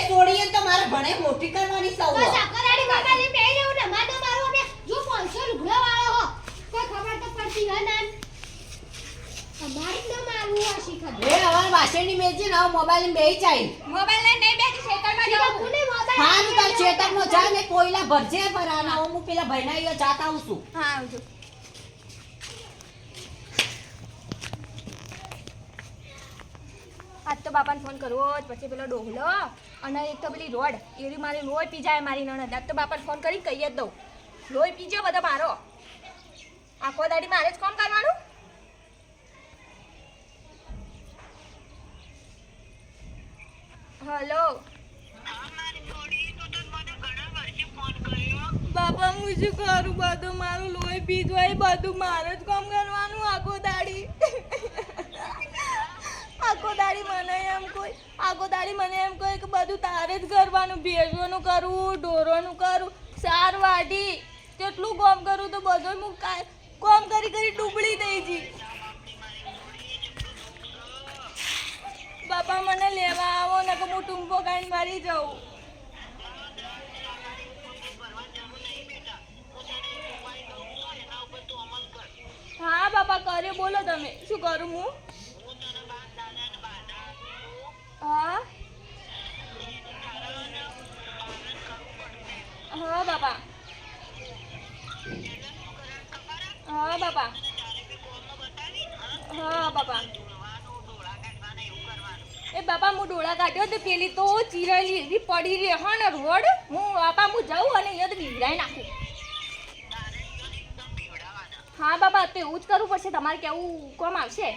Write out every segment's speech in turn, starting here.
ઘરે છોડીએ તો મારે ભણે મોટી કરવાની સૌ બસ આકરાડી મોબાઈલ લઈને બેહી રહેવું ને માનો મારો બે જો 500 લુગડા વાળો હો કોઈ ખબર તો પડતી હે ના અમારી ન મારવું આ શીખર એ હવે વાસણની મેજે ને મોબાઈલ લઈને બેહી જાય મોબાઈલ લઈને નહીં બેઠી ખેતરમાં જાઉં કોને મોબાઈલ હા નું તાર ખેતરમાં જા ને કોઈલા ભરજે ભરાના હું પેલા ભાઈના જાતા આવું છું હા આવજો આજ તો બાપાને ફોન કરવો જ પછી પેલો ડોહલો અને એક તો પેલી રોડ એરી મારી લોહી પી જાય મારી નણંદ આજ તો બાપાને ફોન કરી કહી જ દઉં લોહી પીજો બધા મારો આખો દાડી મારે જ કામ કરવાનું હેલો બાપા હું શું કરું બધું મારું લોહી પીજવાય બધું મારે જ કામ કરવાનું આખો દાડી આખો દાડી મને એમ કોઈ કે બધું તારે જ કરવાનું ભેજવાનું કરવું ઢોરોનું કરું સાર વાઢી કેટલું કામ કરું તો બધું હું કામ કરી ડૂબળી દઈ જી બાપા મને લેવા આવો ને કે હું ટૂંપો કાઢી મારી જાઉં હા બાપા કરે બોલો તમે શું કરું હું હા હા બાપા હા બાપા હા બાપા એ બાપા હું ડોળા કાઢ્યો તો પેલી તો ચીરેલી એવી પડી રહી હા ને રોડ હું બાપા હું જાઉં અને અહીંયા તો બીવડાઈ નાખું હા બાપા તો એવું જ કરવું પડશે તમારે કેવું કોમ આવશે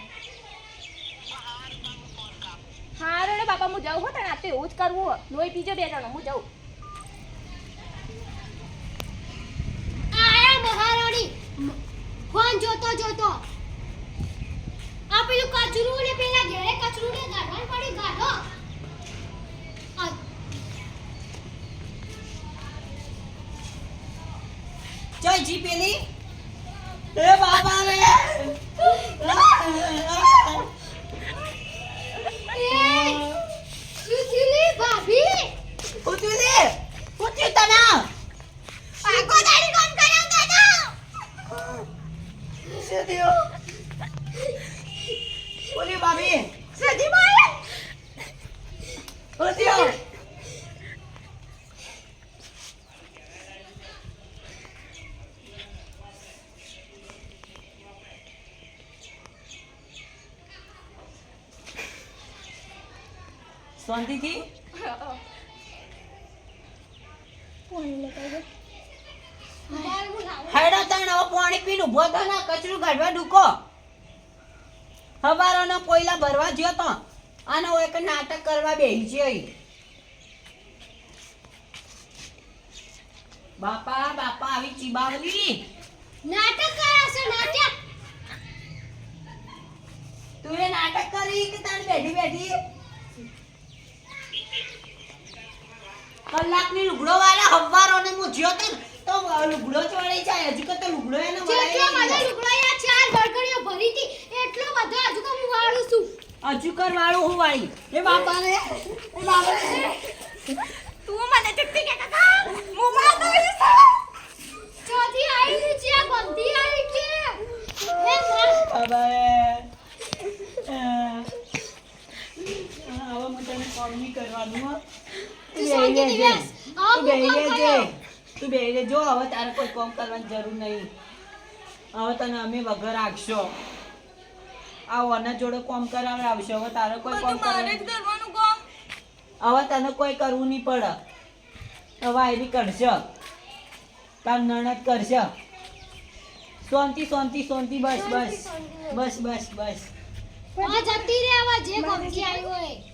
હા રે બાપા હું જાઉં હો તને આ તો એવું જ કરવું લોહી પીજો 2 જણો હું જાઉં આયા મહારાણી ફોન જોતો આ પેલું કચરું ને પેલા ઘરે કચરું ને ગાડવાનું પડી ગાડો જય જી પેલી એ બાબા રે સુચીલી ભાભી ઉતરી તના આખો દાડી કામ કરાવતા જાઓ સેદિયો ઓલી ભાભી સજી મારે ઉતરી શાંતિથી હેડો તણ હવે પાણી પીને ઉભો થો ને કચરું કાઢવા ડૂકો હવારોનો કોયલા ભરવા જ્યો તો આનો એક નાટક કરવા બેહી છે બાપા આવી ચીબાવલી નાટક કરાશે નાટક તું એ નાટક કરી કે તાણ બેઠી કલાકની લુગડો વાળા હવારો ને હું જ્યો તો લુગડો ચોળી જાય હજુ તો લુગડો એને જેટલો મને લુગડો યા 4 ગળગડીઓ ભરી હતી એટલો બધો હજુ તો હું વાળું છું હજુ કર વાળું હું વાળી એ બાપાને તું મને ચિત્તી કે કાકા મોમાં તો ચોથી આવી છે ગંદી આવી કે હે બાબા હવે હું તને કોમ નહીં કરવાનું હો તું બેહી જો હવે તારે કોઈ કામ કરવાની જરૂર નહીં હવે તને અમે વગર રાખશો આ ઓના જોડે કામ કરાવે આવશે હવે તારે કોઈ કામ કરવાનું કામ હવે તને કોઈ કરવું નહીં પડે હવે આયરી કરશે તાર નણદ કરશે શાંતિ બસ આ જતી રે આવા જે ગમતી આવી હોય